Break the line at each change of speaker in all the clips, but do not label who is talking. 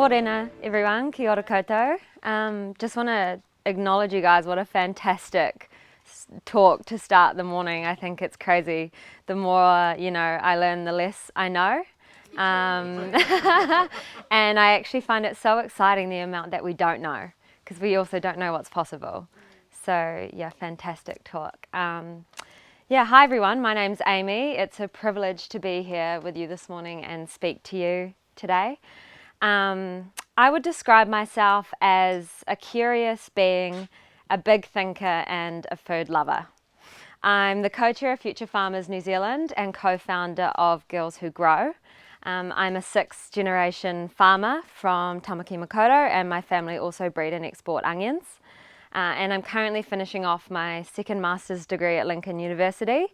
Morena, everyone. Kia ora koutou. Just want to acknowledge you guys. What a fantastic talk to start the morning. I think it's crazy. The more, I learn, the less I know. And I actually find it so exciting, the amount that we don't know, because we also don't know what's possible. So, yeah, fantastic talk. Hi everyone. My name's Aimee. It's a privilege to be here with you this morning and speak to you today. I would describe myself as a curious being, a big thinker and a food lover. I'm the co-chair of Future Farmers New Zealand and co-founder of Girls Who Grow. I'm a sixth generation farmer from Tamaki Makaurau, and my family also breed and export onions. And I'm currently finishing off my second master's degree at Lincoln University.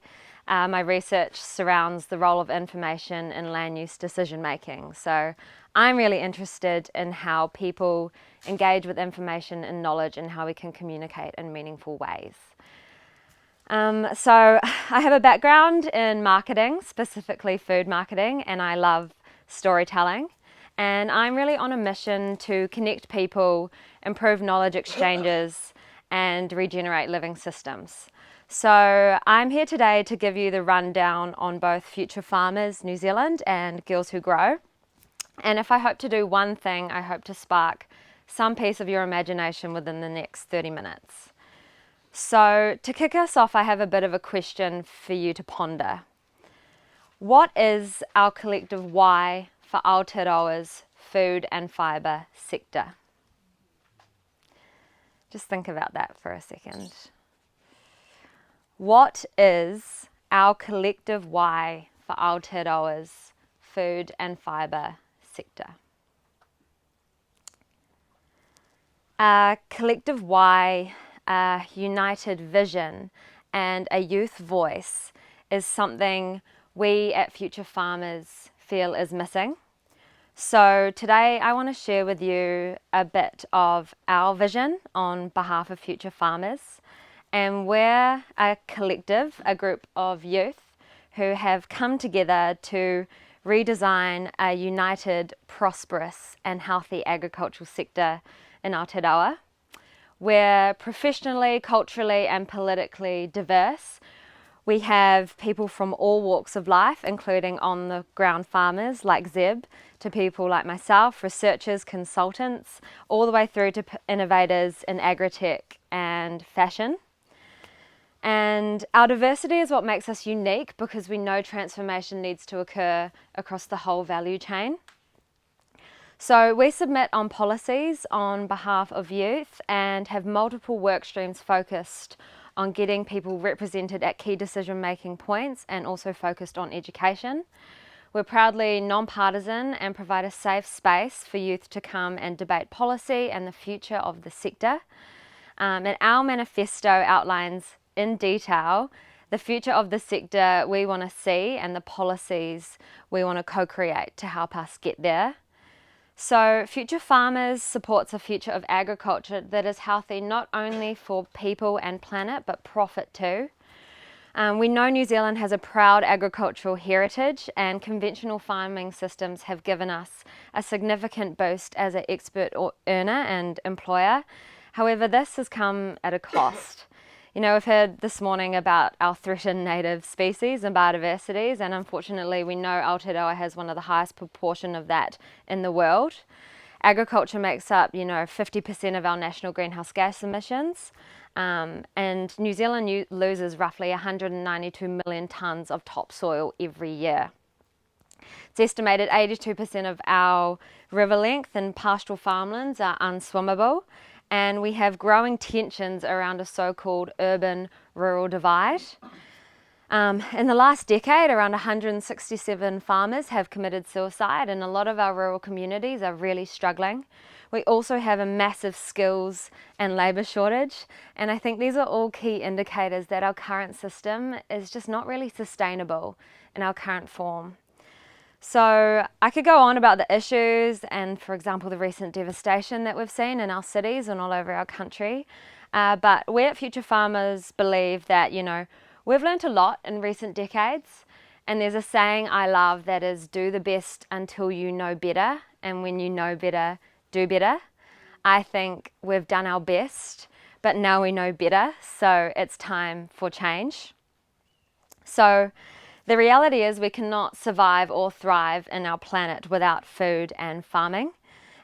My research surrounds the role of information in land use decision making. So I'm really interested in how people engage with information and knowledge and how we can communicate in meaningful ways. So I have a background in marketing, specifically food marketing, and I love storytelling. And I'm really on a mission to connect people, improve knowledge exchanges, and regenerate living systems. So I'm here today to give you the rundown on both Future Farmers New Zealand and Girls Who Grow. And if I hope to do one thing, I hope to spark some piece of your imagination within the next 30 minutes. So to kick us off, I have a bit of a question for you to ponder. What is our collective why for Aotearoa's food and fibre sector? Just think about that for a second. What is our collective why for Aotearoa's food and fibre sector? A collective why, a united vision, and a youth voice is something we at Future Farmers feel is missing. So today I want to share with you a bit of our vision on behalf of Future Farmers. And we're a collective, a group of youth who have come together to redesign a united, prosperous and healthy agricultural sector in Aotearoa. We're professionally, culturally and politically diverse. We have people from all walks of life, including on-the-ground farmers like Zeb, to people like myself, researchers, consultants, all the way through to innovators in agri-tech and fashion. And our diversity is what makes us unique, because we know transformation needs to occur across the whole value chain. So we submit on policies on behalf of youth and have multiple work streams focused on getting people represented at key decision-making points and also focused on education. We're proudly non-partisan and provide a safe space for youth to come and debate policy and the future of the sector. And our manifesto outlines in detail the future of the sector we want to see and the policies we want to co-create to help us get there. So Future Farmers supports a future of agriculture that is healthy not only for people and planet, but profit too. We know New Zealand has a proud agricultural heritage, and conventional farming systems have given us a significant boost as an expert earner and employer. However, this has come at a cost. We've heard this morning about our threatened native species and biodiversities, and unfortunately we know Aotearoa has one of the highest proportion of that in the world. Agriculture makes up, 50% of our national greenhouse gas emissions, and New Zealand loses roughly 192 million tonnes of topsoil every year. It's estimated 82% of our river length and pastoral farmlands are unswimmable, and we have growing tensions around a so-called urban-rural divide. In the last decade, around 167 farmers have committed suicide, and a lot of our rural communities are really struggling. We also have a massive skills and labour shortage, and I think these are all key indicators that our current system is just not really sustainable in our current form. So I could go on about the issues and, for example, the recent devastation that we've seen in our cities and all over our country. But we at Future Farmers believe that, we've learnt a lot in recent decades, And there's a saying I love that is, do the best until you know better, and when you know better, do better. I think we've done our best, but now we know better, so it's time for change. So the reality is we cannot survive or thrive in our planet without food and farming.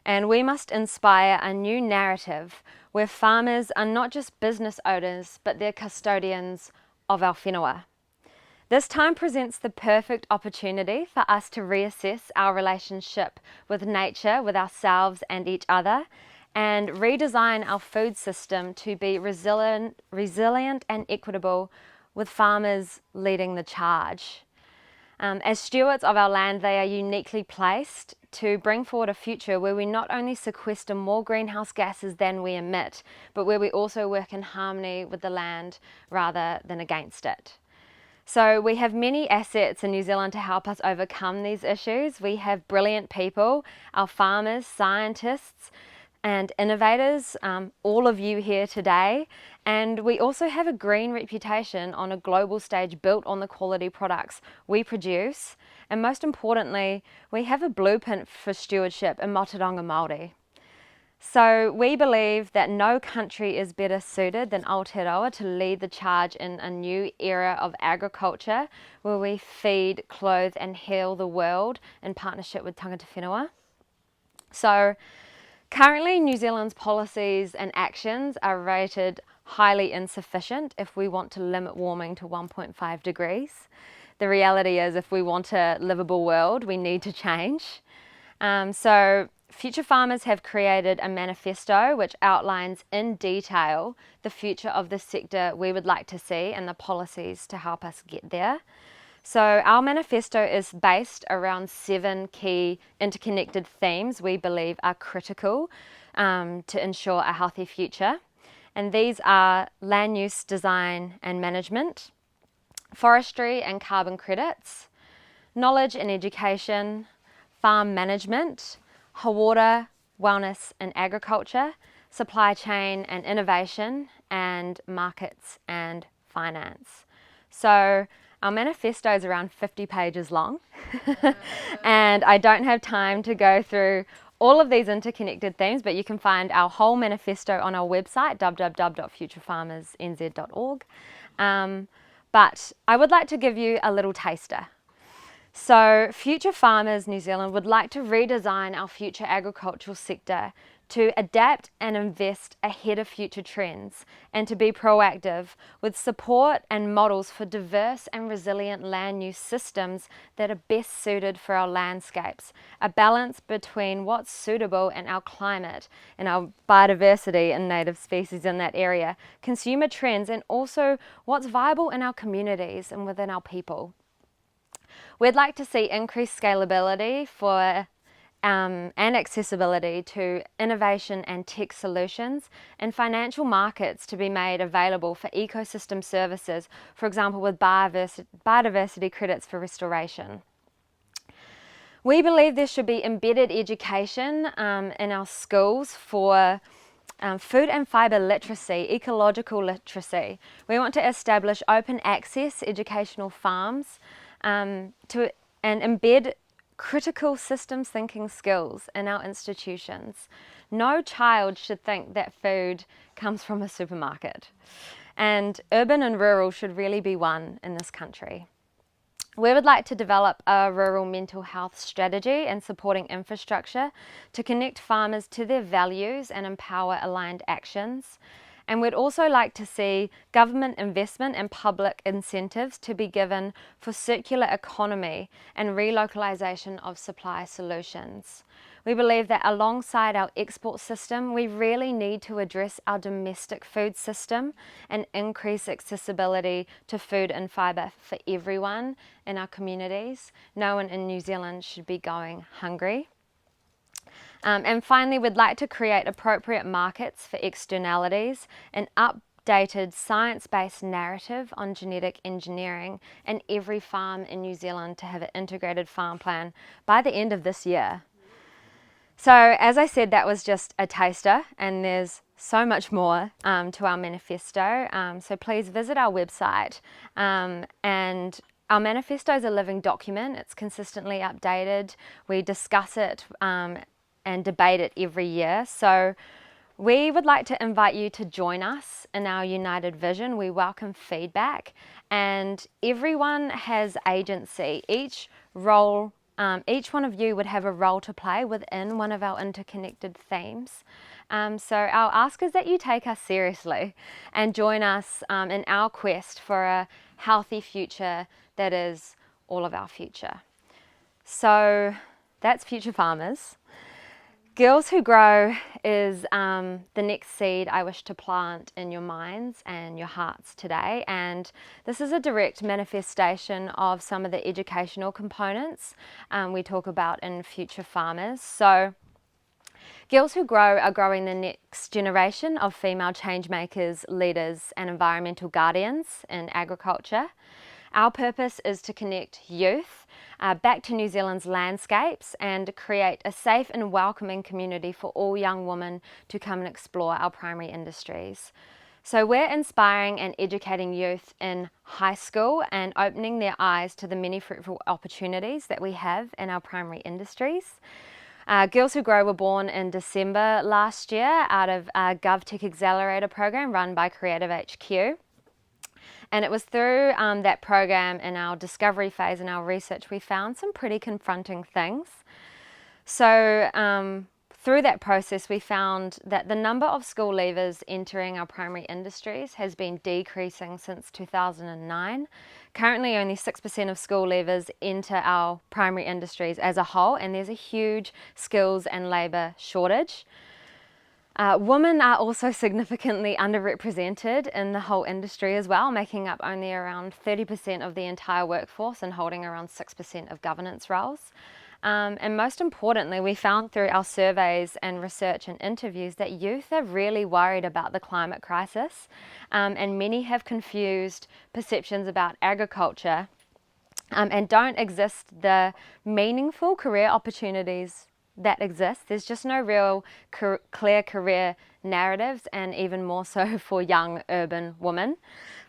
And we must inspire a new narrative where farmers are not just business owners, but they're custodians of our whenua. This time presents the perfect opportunity for us to reassess our relationship with nature, with ourselves and each other, and redesign our food system to be resilient and equitable, with farmers leading the charge. As stewards of our land, they are uniquely placed to bring forward a future where we not only sequester more greenhouse gases than we emit, but where we also work in harmony with the land rather than against it. So we have many assets in New Zealand to help us overcome these issues. We have brilliant people, our farmers, scientists, and innovators, all of you here today. And we also have a green reputation on a global stage built on the quality products we produce. And most importantly, we have a blueprint for stewardship in Mātauranga Māori. So we believe that no country is better suited than Aotearoa to lead the charge in a new era of agriculture where we feed, clothe and heal the world in partnership with tangata whenua. So currently New Zealand's policies and actions are rated highly insufficient if we want to limit warming to 1.5 degrees. The reality is, if we want a livable world, we need to change. So Future Farmers have created a manifesto which outlines in detail the future of the sector we would like to see and the policies to help us get there. So our manifesto is based around 7 key interconnected themes we believe are critical to ensure a healthy future. And these are land use, design and management, forestry and carbon credits, knowledge and education, farm management, hawara, wellness and agriculture, supply chain and innovation, and markets and finance. So our manifesto is around 50 pages long and I don't have time to go through all of these interconnected themes, but you can find our whole manifesto on our website, www.futurefarmersnz.org. But I would like to give you a little taster. So Future Farmers New Zealand would like to redesign our future agricultural sector to adapt and invest ahead of future trends and to be proactive with support and models for diverse and resilient land use systems that are best suited for our landscapes, a balance between what's suitable in our climate and our biodiversity and native species in that area, consumer trends, and also what's viable in our communities and within our people. We'd like to see increased scalability and accessibility to innovation and tech solutions, and financial markets to be made available for ecosystem services, for example with biodiversity credits for restoration. We believe there should be embedded education in our schools for food and fibre literacy, ecological literacy. We want to establish open access educational farms and embed critical systems thinking skills in our institutions. No child should think that food comes from a supermarket, and urban and rural should really be one in this country. We would like to develop a rural mental health strategy and supporting infrastructure to connect farmers to their values and empower aligned actions. And we'd also like to see government investment and public incentives to be given for circular economy and relocalisation of supply solutions. We believe that alongside our export system, we really need to address our domestic food system and increase accessibility to food and fibre for everyone in our communities. No one in New Zealand should be going hungry. And finally, we'd like to create appropriate markets for externalities, an updated science-based narrative on genetic engineering, and every farm in New Zealand to have an integrated farm plan by the end of this year. So as I said, that was just a taster, and there's so much more to our manifesto. So please visit our website, and Our manifesto is a living document. It's consistently updated. We discuss it and debate it every year. So we would like to invite you to join us in our united vision. We welcome feedback, and everyone has agency. Each one of you would have a role to play within one of our interconnected themes. So our ask is that you take us seriously and join us in our quest for a healthy future that is all of our future. So that's Future Farmers. Girls Who Grow is the next seed I wish to plant in your minds and your hearts today, and this is a direct manifestation of some of the educational components we talk about in Future Farmers. So Girls Who Grow are growing the next generation of female change makers, leaders and environmental guardians in agriculture. Our purpose is to connect youth back to New Zealand's landscapes and create a safe and welcoming community for all young women to come and explore our primary industries. So we're inspiring and educating youth in high school and opening their eyes to the many fruitful opportunities that we have in our primary industries. Girls Who Grow were born in December last year out of a GovTech Accelerator program run by Creative HQ. And it was through that program in our discovery phase and our research we found some pretty confronting things. So through that process we found that the number of school leavers entering our primary industries has been decreasing since 2009. Currently only 6% of school leavers enter our primary industries as a whole, and there's a huge skills and labour shortage. Women are also significantly underrepresented in the whole industry as well, making up only around 30% of the entire workforce and holding around 6% of governance roles. And most importantly, we found through our surveys and research and interviews that youth are really worried about the climate crisis, and many have confused perceptions about agriculture and don't exist the meaningful career opportunities that exist. There's just no real clear career narratives, and even more so for young urban women.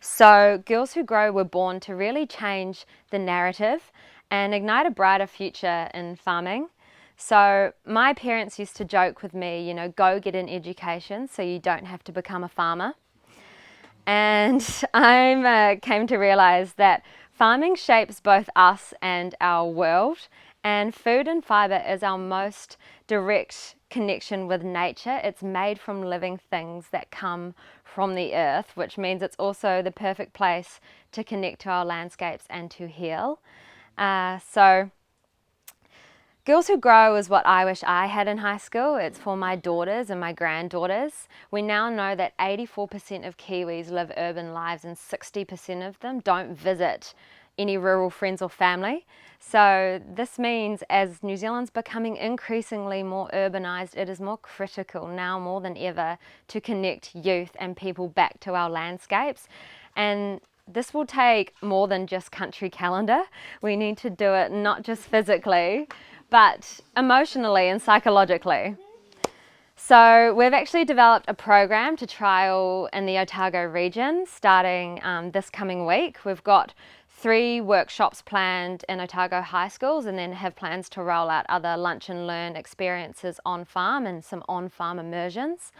So Girls Who Grow were born to really change the narrative and ignite a brighter future in farming. So my parents used to joke with me, you know, go get an education so you don't have to become a farmer. And I came to realize that farming shapes both us and our world, and food and fibre is our most direct connection with nature. It's made from living things that come from the earth, which means it's also the perfect place to connect to our landscapes and to heal. So Girls Who Grow is what I wish I had in high school. It's for my daughters and my granddaughters. We now know that 84% of Kiwis live urban lives and 60% of them don't visit any rural friends or family. So this means as New Zealand's becoming increasingly more urbanised, it is more critical now more than ever to connect youth and people back to our landscapes. And this will take more than just country calendar. We need to do it not just physically, but emotionally and psychologically. So we've actually developed a program to trial in the Otago region starting this coming week. We've got 3 workshops planned in Otago high schools, and then have plans to roll out other lunch and learn experiences on farm and some on farm immersions.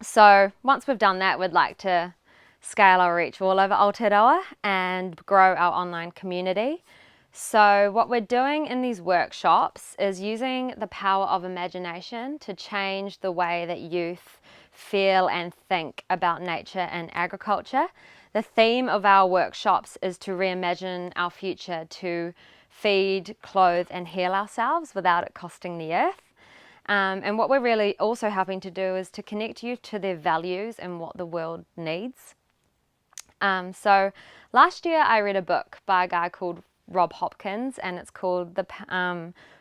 So once we've done that, we'd like to scale our reach all over Aotearoa and grow our online community. So what we're doing in these workshops is using the power of imagination to change the way that youth feel and think about nature and agriculture. The theme of our workshops is to reimagine our future to feed, clothe and heal ourselves without it costing the earth. And what we're really also helping to do is to connect youth to their values and what the world needs. So last year I read a book by a guy called Rob Hopkins, and it's called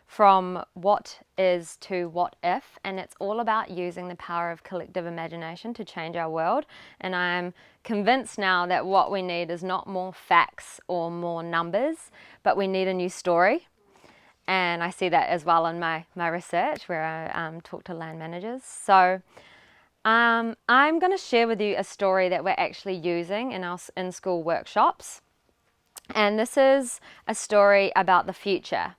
From What Is to What If, and it's all about using the power of collective imagination to change our world. And I'm convinced now that what we need is not more facts or more numbers, but we need a new story. And I see that as well in my research where I talk to land managers. So I'm going to share with you a story that we're actually using in our in-school workshops. And this is a story about the future.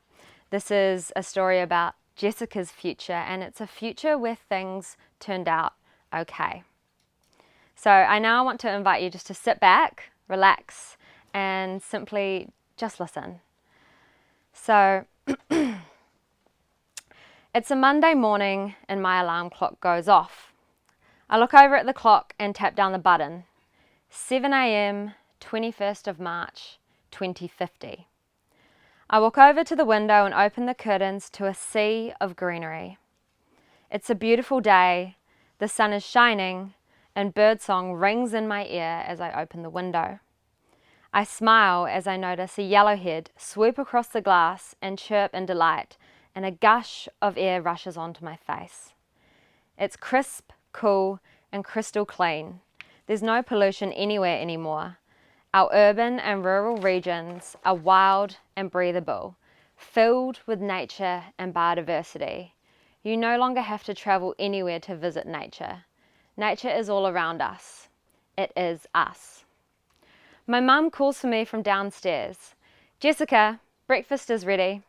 This is a story about Jessica's future, and it's a future where things turned out okay. So I now want to invite you just to sit back, relax, and simply just listen. So it's a Monday morning and my alarm clock goes off. I look over at the clock and tap down the button. 7 a.m, 21st of March, 2050. I walk over to the window and open the curtains to a sea of greenery. It's a beautiful day, the sun is shining, and birdsong rings in my ear as I open the window. I smile as I notice a yellowhead swoop across the glass and chirp in delight, and a gush of air rushes onto my face. It's crisp, cool, and crystal clean. There's no pollution anywhere anymore. Our urban and rural regions are wild and breathable, filled with nature and biodiversity. You no longer have to travel anywhere to visit nature. Nature is all around us. It is us. My mum calls for me from downstairs. Jessica, breakfast is ready.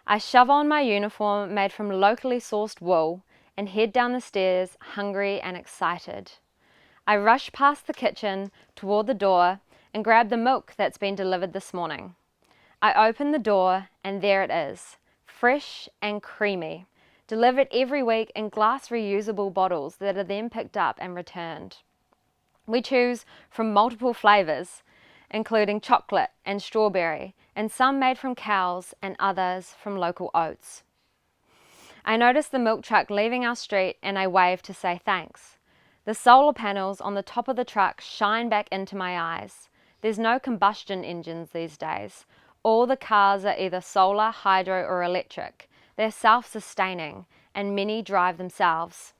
I shove on my uniform made from locally sourced wool and head down the stairs, hungry and excited. I rush past the kitchen toward the door and grab the milk that's been delivered this morning. I open the door and there it is, fresh and creamy, delivered every week in glass reusable bottles that are then picked up and returned. We choose from multiple flavours, including chocolate and strawberry, and some made from cows and others from local oats. I notice the milk truck leaving our street and I wave to say thanks. The solar panels on the top of the truck shine back into my eyes. There's no combustion engines these days. All the cars are either solar, hydro or electric. They're self-sustaining and many drive themselves.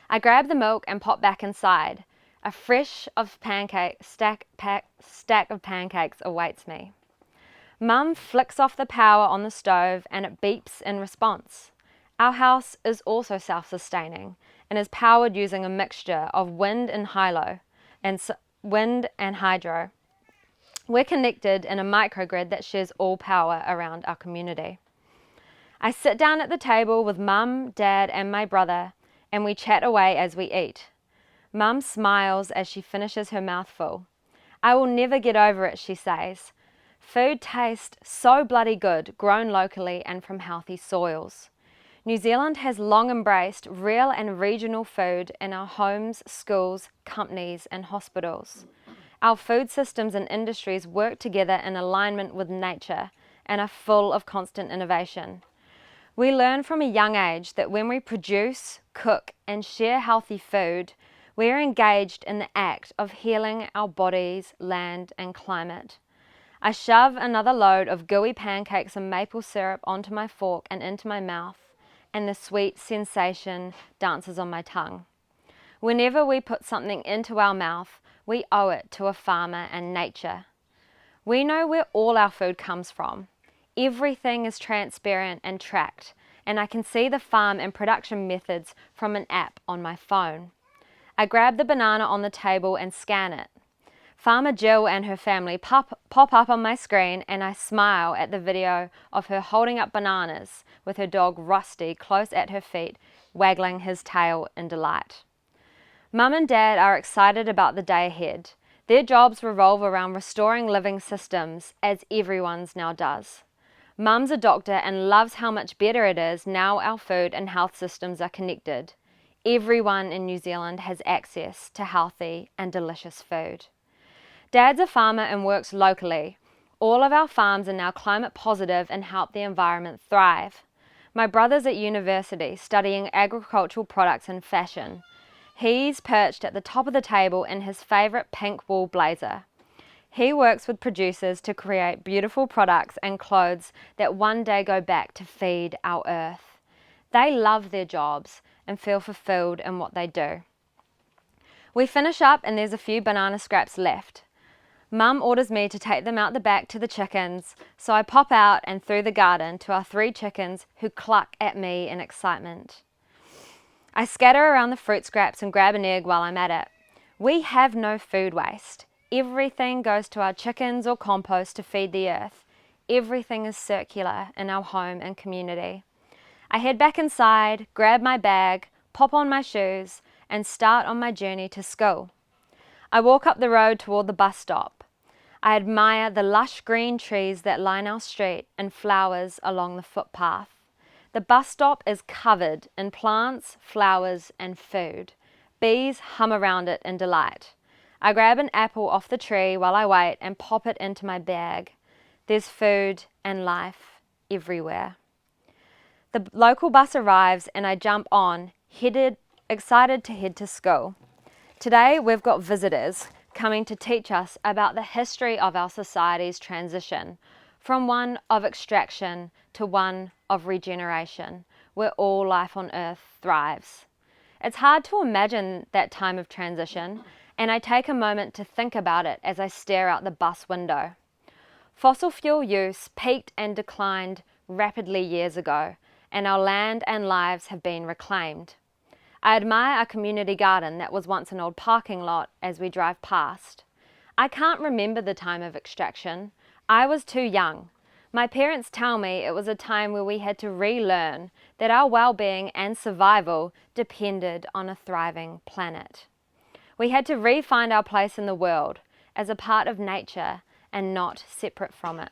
I grab the milk and pop back inside. A stack of pancakes awaits me. Mum flicks off the power on the stove and it beeps in response. Our house is also self-sustaining and is powered using a mixture of wind and hydro. We're connected in a microgrid that shares all power around our community. I sit down at the table with Mum, Dad and my brother and we chat away as we eat. Mum smiles as she finishes her mouthful. I will never get over it, she says. Food tastes so bloody good, grown locally and from healthy soils. New Zealand has long embraced real and regional food in our homes, schools, companies and hospitals. Our food systems and industries work together in alignment with nature and are full of constant innovation. We learn from a young age that when we produce, cook and share healthy food, we are engaged in the act of healing our bodies, land and climate. I shove another load of gooey pancakes and maple syrup onto my fork and into my mouth, and the sweet sensation dances on my tongue. Whenever we put something into our mouth, we owe it to a farmer and nature. We know where all our food comes from. Everything is transparent and tracked, and I can see the farm and production methods from an app on my phone. I grab the banana on the table and scan it. Farmer Jill and her family pop up on my screen and I smile at the video of her holding up bananas with her dog Rusty close at her feet, waggling his tail in delight. Mum and Dad are excited about the day ahead. Their jobs revolve around restoring living systems, as everyone's now does. Mum's a doctor and loves how much better it is now our food and health systems are connected. Everyone in New Zealand has access to healthy and delicious food. Dad's a farmer and works locally. All of our farms are now climate positive and help the environment thrive. My brother's at university studying agricultural products and fashion. He's perched at the top of the table in his favourite pink wool blazer. He works with producers to create beautiful products and clothes that one day go back to feed our earth. They love their jobs and feel fulfilled in what they do. We finish up and there's a few banana scraps left. Mum orders me to take them out the back to the chickens, so I pop out and through the garden to our 3 chickens who cluck at me in excitement. I scatter around the fruit scraps and grab an egg while I'm at it. We have no food waste. Everything goes to our chickens or compost to feed the earth. Everything is circular in our home and community. I head back inside, grab my bag, pop on my shoes, and start on my journey to school. I walk up the road toward the bus stop. I admire the lush green trees that line our street and flowers along the footpath. The bus stop is covered in plants, flowers, and food. Bees hum around it in delight. I grab an apple off the tree while I wait and pop it into my bag. There's food and life everywhere. The local bus arrives and I jump on, excited to head to school. Today we've got visitors coming to teach us about the history of our society's transition from one of extraction to one of regeneration, where all life on Earth thrives. It's hard to imagine that time of transition, and I take a moment to think about it as I stare out the bus window. Fossil fuel use peaked and declined rapidly years ago, and our land and lives have been reclaimed. I admire our community garden that was once an old parking lot as we drive past. I can't remember the time of extraction. I was too young. My parents tell me it was a time where we had to relearn that our well-being and survival depended on a thriving planet. We had to re-find our place in the world as a part of nature and not separate from it.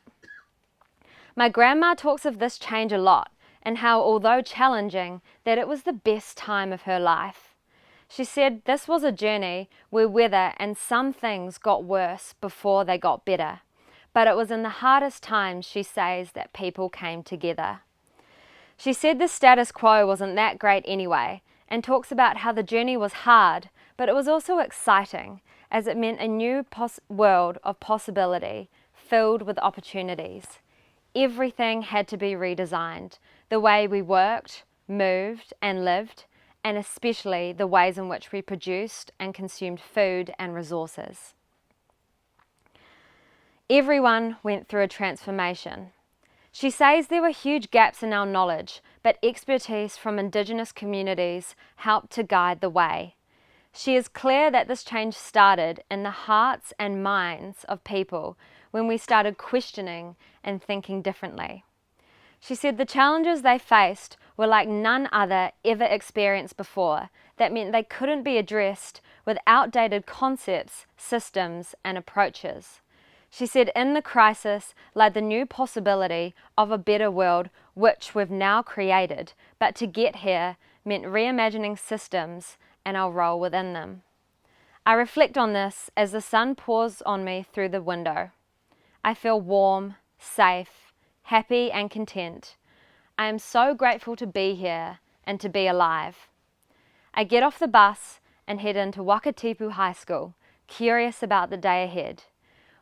My grandma talks of this change a lot and how, although challenging, that it was the best time of her life. She said this was a journey where weather and some things got worse before they got better. But it was in the hardest times, she says, that people came together. She said the status quo wasn't that great anyway, and talks about how the journey was hard, but it was also exciting, as it meant a new world of possibility, filled with opportunities. Everything had to be redesigned, the way we worked, moved, and lived, and especially the ways in which we produced and consumed food and resources. Everyone went through a transformation. She says there were huge gaps in our knowledge, but expertise from Indigenous communities helped to guide the way. She is clear that this change started in the hearts and minds of people when we started questioning and thinking differently. She said the challenges they faced were like none other ever experienced before. That meant they couldn't be addressed with outdated concepts, systems, and approaches. She said in the crisis lay the new possibility of a better world, which we've now created, but to get here meant reimagining systems and our role within them. I reflect on this as the sun pours on me through the window. I feel warm, safe, happy and content. I am so grateful to be here and to be alive. I get off the bus and head into Wakatipu High School, curious about the day ahead.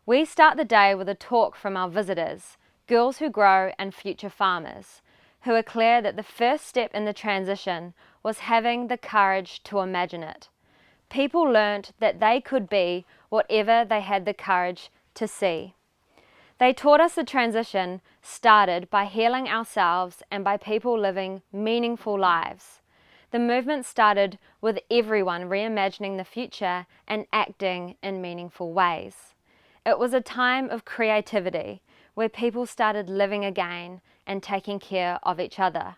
We start the day with a talk from our visitors, Girls Who Grow and Future Farmers, who are clear that the first step in the transition was having the courage to imagine it. People learnt that they could be whatever they had the courage to see. They taught us the transition started by healing ourselves and by people living meaningful lives. The movement started with everyone reimagining the future and acting in meaningful ways. It was a time of creativity where people started living again and taking care of each other.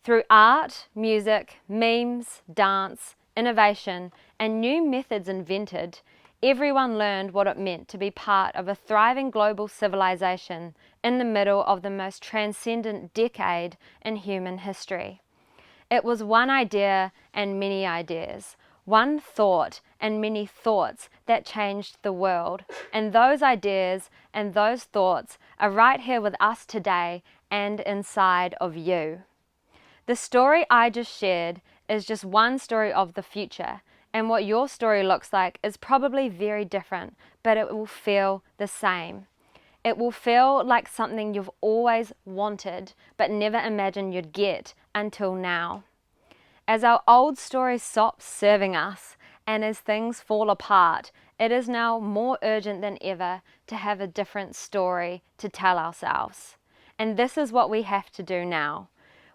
Through art, music, memes, dance, innovation, and new methods invented, everyone learned what it meant to be part of a thriving global civilization in the middle of the most transcendent decade in human history. It was one idea and many ideas, one thought and many thoughts that changed the world, and those ideas and those thoughts are right here with us today and inside of you. The story I just shared is just one story of the future, and what your story looks like is probably very different, but it will feel the same. It will feel like something you've always wanted but never imagined you'd get until now. As our old story stops serving us and as things fall apart, it is now more urgent than ever to have a different story to tell ourselves. And this is what we have to do now.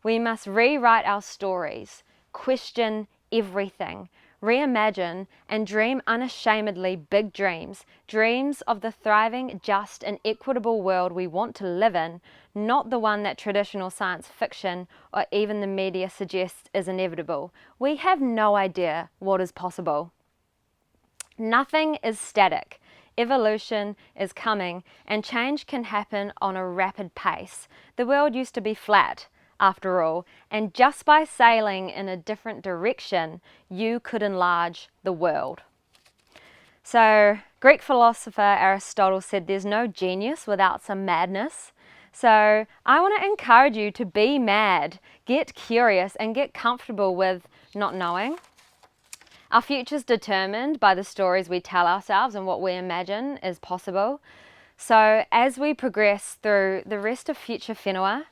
We must rewrite our stories, question everything, reimagine, and dream unashamedly big dreams, dreams of the thriving, just, and equitable world we want to live in, not the one that traditional science fiction or even the media suggests is inevitable. We have no idea what is possible. Nothing is static. Evolution is coming, and change can happen on a rapid pace. The world used to be flat, after all, and just by sailing in a different direction, you could enlarge the world. So, Greek philosopher Aristotle said there's no genius without some madness. So, I want to encourage you to be mad, get curious, and get comfortable with not knowing. Our future's determined by the stories we tell ourselves and what we imagine is possible. So, as we progress through the rest of Future Whenua,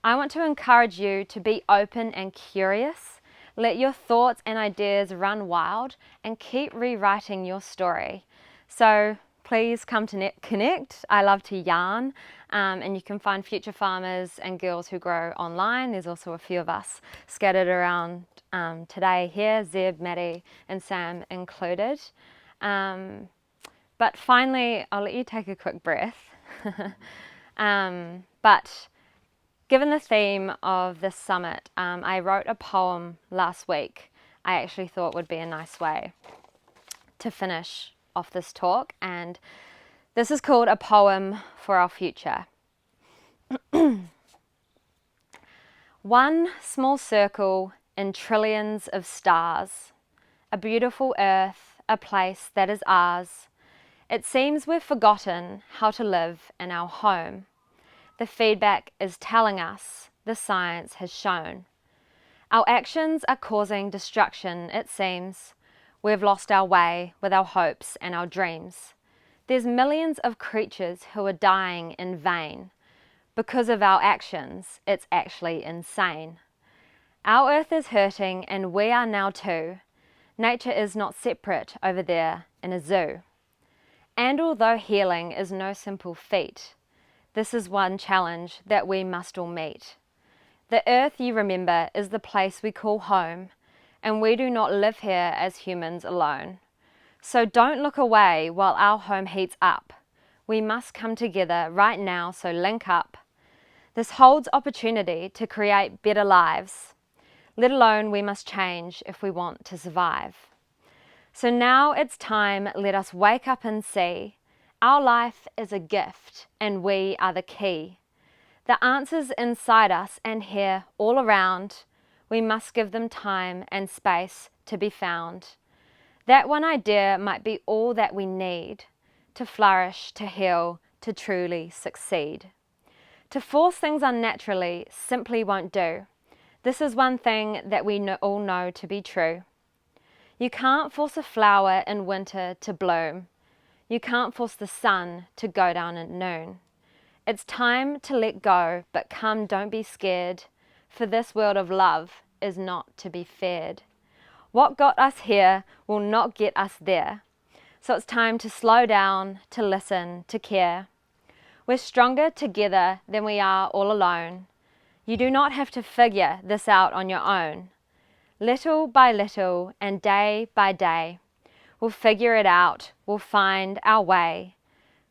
I want to encourage you to be open and curious. Let your thoughts and ideas run wild and keep rewriting your story. So please come to connect. I love to yarn, and you can find Future Farmers and Girls Who Grow online. There's also a few of us scattered around today here, Zeb, Maddie and Sam included. But finally, I'll let you take a quick breath. But given the theme of this summit, I wrote a poem last week I actually thought would be a nice way to finish off this talk, and this is called A Poem for Our Future. One small circle in trillions of stars, a beautiful earth, a place that is ours. It seems we've forgotten how to live in our home. The feedback is telling us, the science has shown. Our actions are causing destruction, it seems. We've lost our way with our hopes and our dreams. There's millions of creatures who are dying in vain. Because of our actions, it's actually insane. Our earth is hurting and we are now too. Nature is not separate over there in a zoo. And although healing is no simple feat, this is one challenge that we must all meet. The earth, you remember, is the place we call home, and we do not live here as humans alone. So don't look away while our home heats up. We must come together right now, so link up. This holds opportunity to create better lives, let alone we must change if we want to survive. So now it's time, let us wake up and see. Our life is a gift, and we are the key. The answers inside us and here all around, we must give them time and space to be found. That one idea might be all that we need to flourish, to heal, to truly succeed. To force things unnaturally simply won't do. This is one thing that we all know to be true. You can't force a flower in winter to bloom. You can't force the sun to go down at noon. It's time to let go, but come, don't be scared, for this world of love is not to be feared. What got us here will not get us there. So it's time to slow down, to listen, to care. We're stronger together than we are all alone. You do not have to figure this out on your own. Little by little and day by day, we'll figure it out, we'll find our way.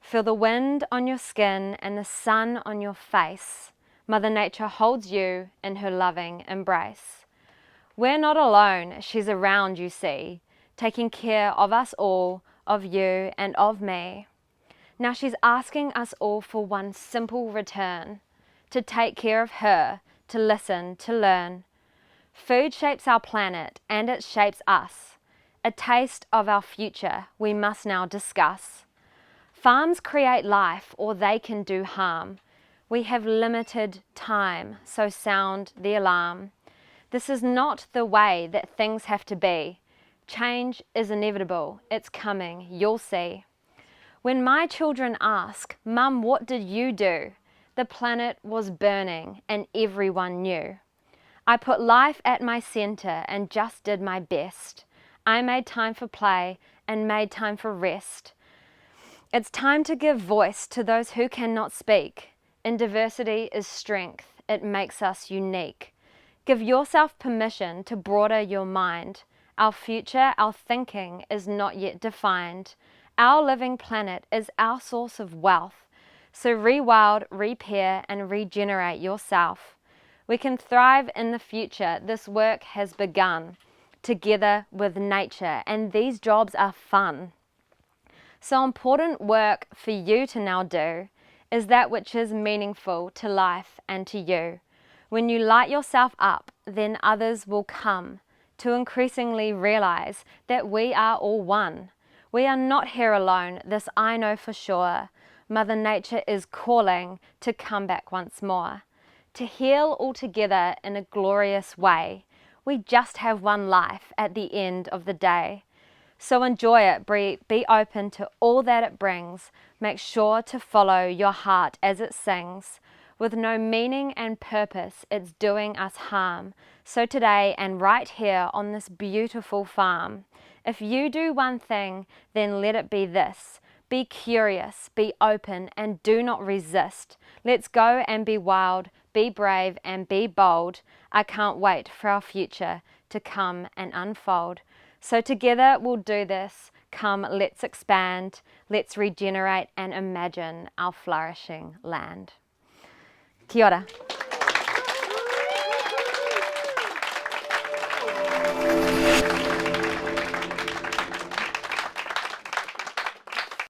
Feel the wind on your skin and the sun on your face. Mother Nature holds you in her loving embrace. We're not alone, she's around, you see, taking care of us all, of you and of me. Now she's asking us all for one simple return, to take care of her, to listen, to learn. Food shapes our planet and it shapes us. A taste of our future we must now discuss. Farms create life or they can do harm. We have limited time, so sound the alarm. This is not the way that things have to be. Change is inevitable, it's coming, you'll see. When my children ask, Mum, what did you do? The planet was burning and everyone knew. I put life at my center and just did my best. I made time for play and made time for rest. It's time to give voice to those who cannot speak. In diversity is strength, it makes us unique. Give yourself permission to broaden your mind. Our future, our thinking is not yet defined. Our living planet is our source of wealth. So rewild, repair, and regenerate yourself. We can thrive in the future. This work has begun together with nature, and these jobs are fun. So important work for you to now do is that which is meaningful to life and to you. When you light yourself up, then others will come to increasingly realize that we are all one. We are not here alone, this I know for sure. Mother Nature is calling to come back once more, to heal all together in a glorious way. We just have one life at the end of the day. So enjoy it, be open to all that it brings. Make sure to follow your heart as it sings. With no meaning and purpose, it's doing us harm. So today and right here on this beautiful farm, if you do one thing, then let it be this. Be curious, be open, and do not resist. Let's go and be wild, be brave, and be bold. I can't wait for our future to come and unfold. So together we'll do this. Come, let's expand, let's regenerate and imagine our flourishing land. Kia ora.